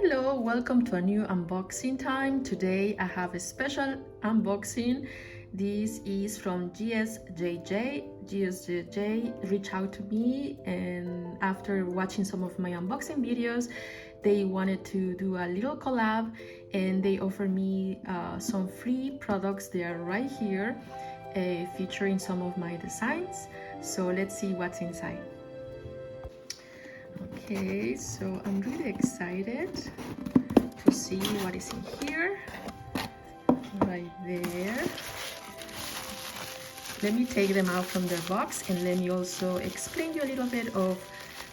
Hello, welcome to a new unboxing time. Today I have a special unboxing. This is from GSJJ. GSJJ reached out to me, and after watching some of my unboxing videos, they wanted to do a little collab, and they offered me some free products. They are right here, featuring some of my designs. So let's see what's inside. Okay, so I'm really excited to see what is in here. Right there. Let me take them out from their box and let me also explain you a little bit of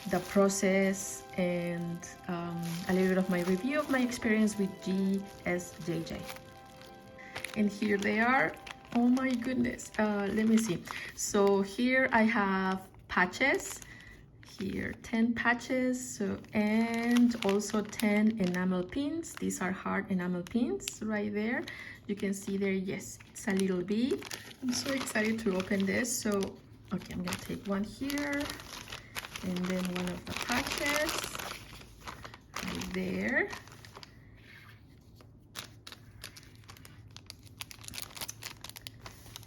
the process and a little bit of my review of my experience with GSJJ. And here they are. Oh my goodness. Let me see. So here I have patches. Here 10 patches, and also 10 enamel pins. These are hard enamel pins right there. You can see there, yes, it's a little bee. I'm so excited to open this. So okay, I'm gonna take one here and then one of the patches right there.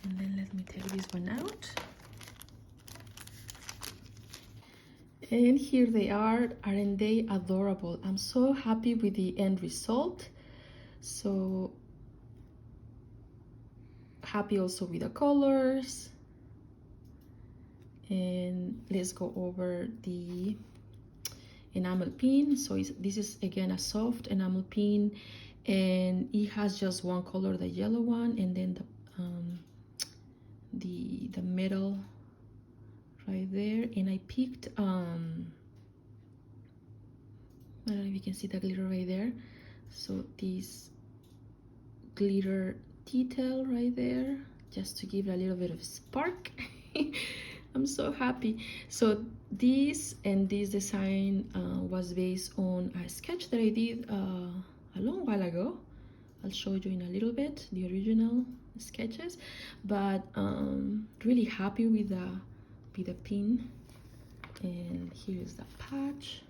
And then let me take this one out. And here they are. Aren't they adorable? I'm so happy with the end result. So happy also with the colors. And let's go over the enamel pin. So this is again a soft enamel pin, and it has just one color, the yellow one, and then the middle right there. And I picked I don't know if you can see the glitter right there. So this glitter detail right there, just to give it a little bit of spark. I'm so happy. So this design was based on a sketch that I did a long while ago. I'll show you in a little bit the original sketches, but really happy with the pin. And here's the patch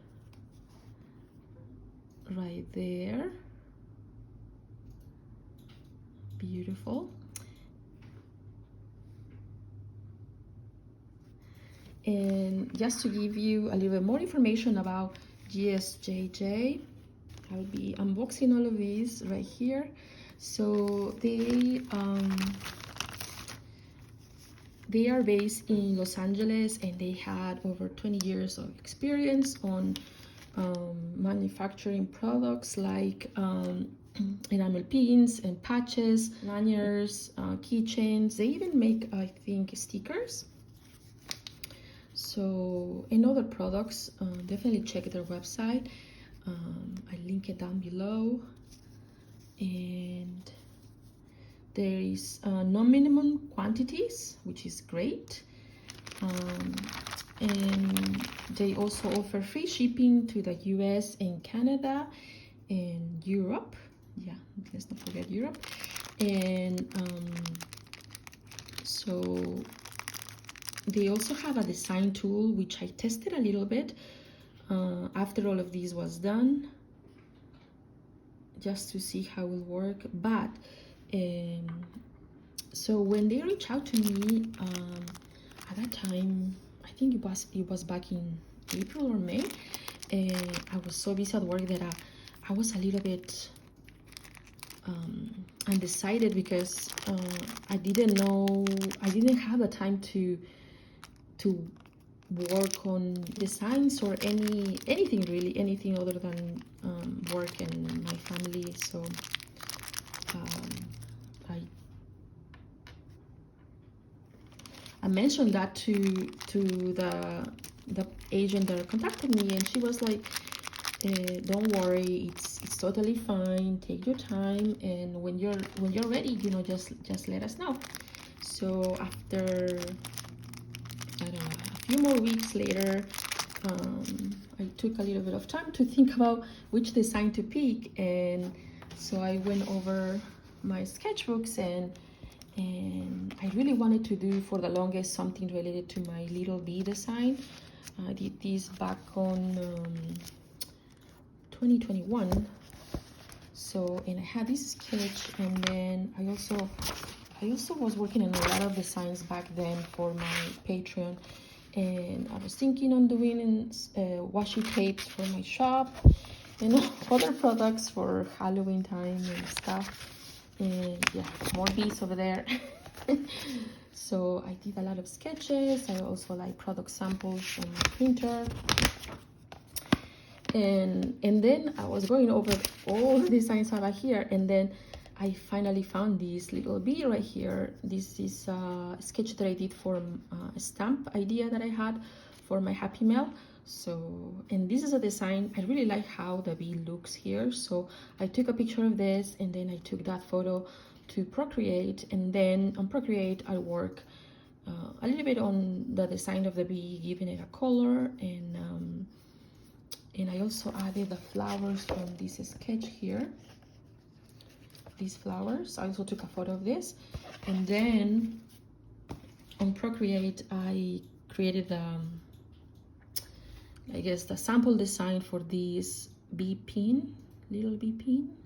right there. Beautiful. And just to give you a little bit more information about GSJJ, I'll be unboxing all of these right here. So they are based in Los Angeles, and they had over 20 years of experience on manufacturing products like enamel pins and patches, lanyards, keychains. They even make, I think, stickers. So, and other products. Definitely check their website. I link it down below. And there is no minimum quantities, which is great. And they also offer free shipping to the US and Canada and Europe. Yeah, let's not forget Europe. And so they also have a design tool, which I tested a little bit after all of this was done, just to see how it will work. But so when they reached out to me at that time, I think it was back in April or May, and I was so busy at work that I was a little bit undecided, because I didn't have the time to work on designs or anything really, anything other than work and my family. So I mentioned that to the agent that contacted me, and she was like, don't worry, it's totally fine, take your time, and when you're ready, just let us know. So after, I don't know, a few more weeks later, I took a little bit of time to think about which design to pick, and so I went over my sketchbooks, and I really wanted to do for the longest something related to my little bee design. I did this back on 2021. So, and I had this sketch, and then I also was working on a lot of designs back then for my Patreon, and I was thinking on doing washi tapes for my shop and other products for Halloween time and stuff. And yeah, more bees over there. So I did a lot of sketches. I also like product samples on my printer. And then I was going over all the designs over here, and then I finally found this little bee right here. This is a sketch that I did for a stamp idea that I had for my Happy Mail. So, and this is a design. I really like how the bee looks here. So I took a picture of this, and then I took that photo to Procreate, and then on Procreate I work a little bit on the design of the bee, giving it a color, and I also added the flowers from this sketch here. These flowers, I also took a photo of this, and then on Procreate I created I guess the sample design for this bee pin, little bee pin,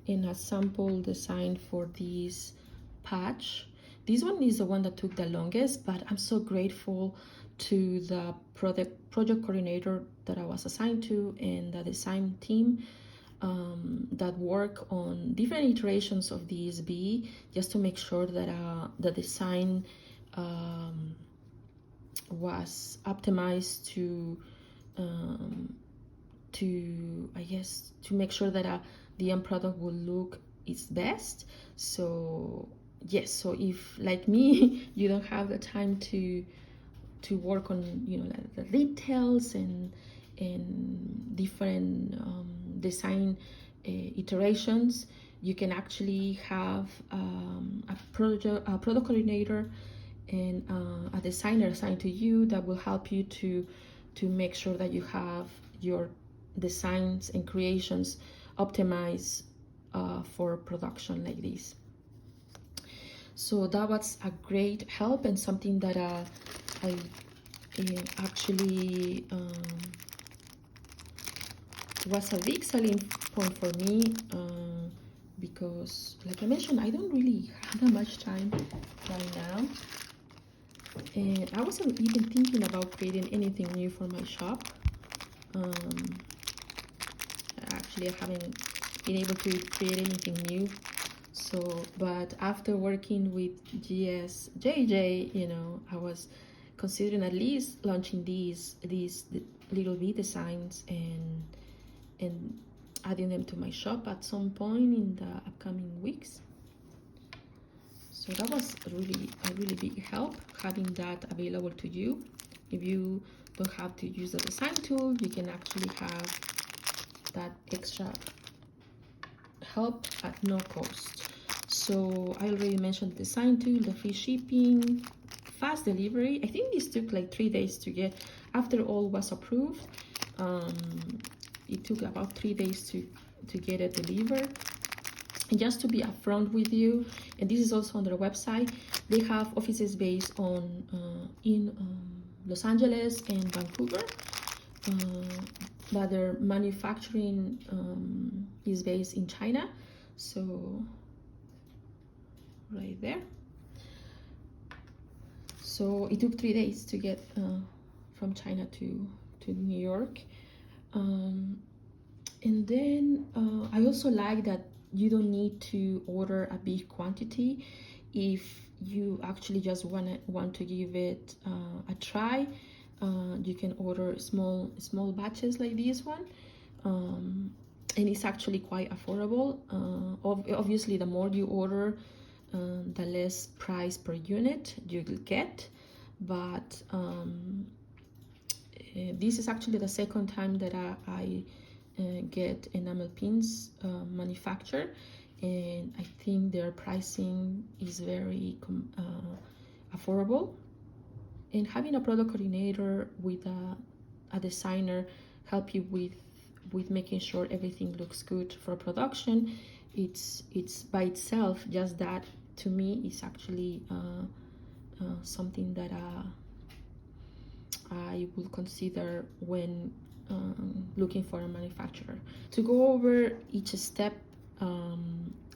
and a sample design for this patch. This one is the one that took the longest, but I'm so grateful to the project coordinator that I was assigned to, and the design team that work on different iterations of this bee, just to make sure that the design was optimized to I guess to make sure that the end product will look its best. So yes, so if like me you don't have the time to work on, you know, the details and different design iterations, you can actually have a product coordinator and a designer assigned to you that will help you to make sure that you have your designs and creations optimized for production like this. So that was a great help, and something that I actually was a big selling point for me, because like I mentioned, I don't really have that much time right now, and I wasn't even thinking about creating anything new for my shop. Actually, I haven't been able to create anything new. So, but after working with JJ, you know, I was considering at least launching these little bee designs and adding them to my shop at some point in the upcoming weeks. So that was a really big help, having that available to you. If you don't have to use the design tool, you can actually have that extra help at no cost. So I already mentioned the design tool, the free shipping, fast delivery. I think this took like 3 days to get. After all was approved, it took about 3 days to get it delivered. And just to be upfront with you, and this is also on their website, they have offices based on in Los Angeles and Vancouver, but their manufacturing is based in China. So right there. So it took 3 days to get from China to New York. And then I also like that you don't need to order a big quantity. If you actually just want to give it a try, you can order small batches like this one, and it's actually quite affordable. Obviously, the more you order, the less price per unit you will get, but this is actually the second time that I get enamel pins manufactured, and I think their pricing is very affordable. And having a product coordinator with a designer help you with making sure everything looks good for production, it's by itself, just that to me is actually something that I will consider when looking for a manufacturer. To go over each step,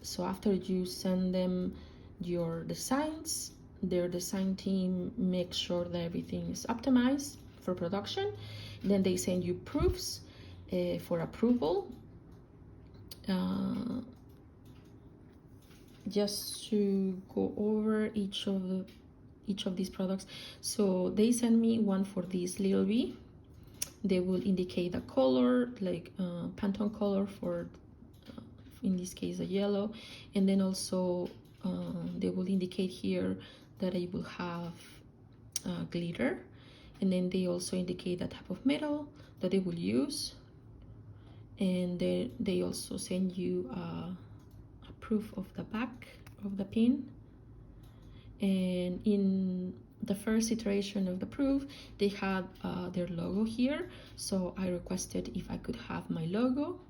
so after you send them your designs, their design team makes sure that everything is optimized for production. Then they send you proofs for approval. Just to go over each of these products. So they send me one for this little bee. They will indicate the color, like Pantone color for in this case a yellow, and then also they will indicate here that it will have glitter, and then they also indicate the type of metal that they will use, and they also send you a proof of the back of the pin. And in the first iteration of the proof, they had their logo here, so I requested if I could have my logo,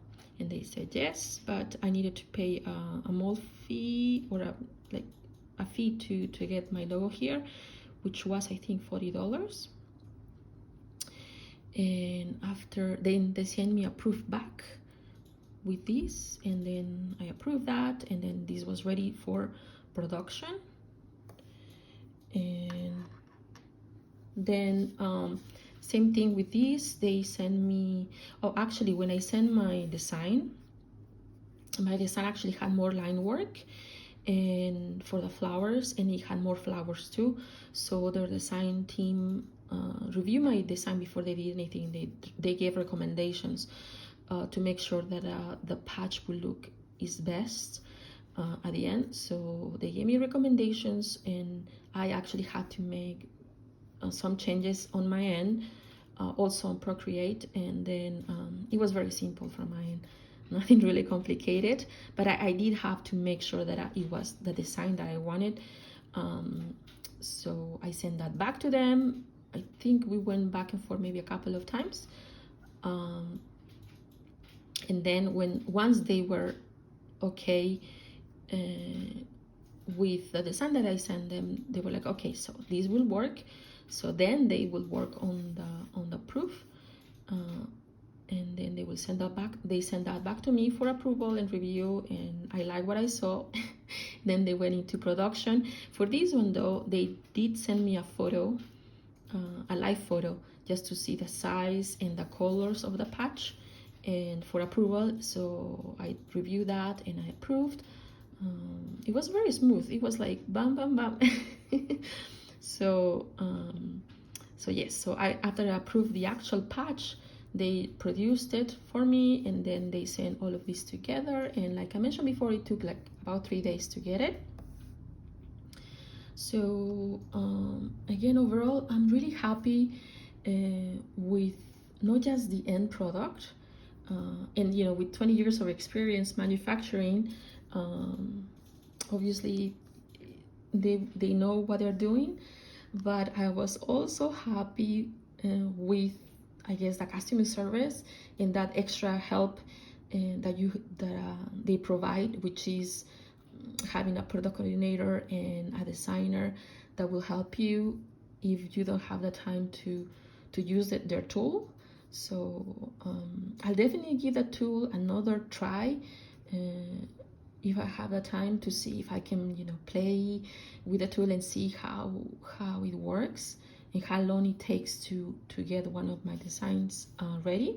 and they said yes, but I needed to pay a mold fee, or a fee to get my logo here, which was I think $40. And after, then they sent me a proof back with this, and then I approved that, and then this was ready for production. And then same thing with this, they send me, oh actually when I sent my design actually had more line work and for the flowers, and it had more flowers too. So their design team reviewed my design before they did anything. They gave recommendations to make sure that the patch will look is best at the end. So they gave me recommendations, and I actually had to make some changes on my end, also on Procreate, and then it was very simple from my end, nothing really complicated, but I did have to make sure that it was the design that I wanted. So I sent that back to them. I think we went back and forth maybe a couple of times, and then once they were okay with the design that I sent them, they were like, okay, so this will work. So then they will work on the proof, and then they will send that back. They send that back to me for approval and review, and I like what I saw. Then they went into production. For this one though, they did send me a photo, a live photo, just to see the size and the colors of the patch, and for approval. So I reviewed that and I approved. It was very smooth. It was like bam bam bam. So yes, so after I approved the actual patch, they produced it for me, and then they sent all of this together, and like I mentioned before, it took like about 3 days to get it. So again, overall, I'm really happy with not just the end product, and you know, with 20 years of experience manufacturing, obviously they know what they're doing, but I was also happy with, I guess, the customer service and that extra help that they provide, which is having a product coordinator and a designer that will help you if you don't have the time to use their tool. So I'll definitely give the tool another try if I have the time, to see if I can, you know, play with the tool and see how it works and how long it takes to get one of my designs ready.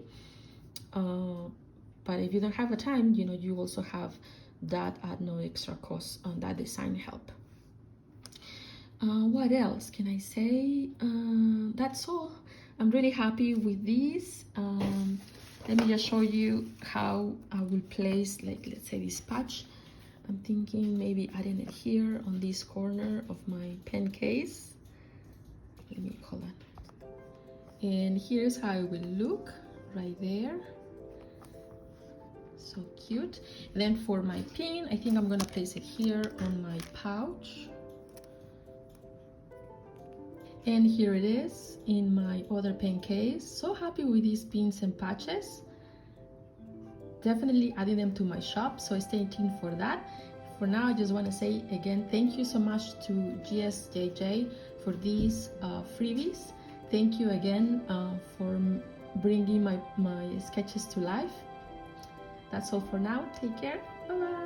But if you don't have the time, you know, you also have that at no extra cost on that design help. What else can I say? That's all. I'm really happy with these. Let me just show you how I will place, like, let's say this patch. I'm thinking maybe adding it here on this corner of my pen case. Let me hold on. And here's how it will look right there. So cute. And then for my pin, I think I'm gonna place it here on my pouch. And here it is in my other pen case. So happy with these pins and patches. Definitely adding them to my shop, so stay tuned for that. For now, I just want to say again, thank you so much to GSJJ for these freebies. Thank you again for bringing my sketches to life. That's all for now. Take care. Bye bye.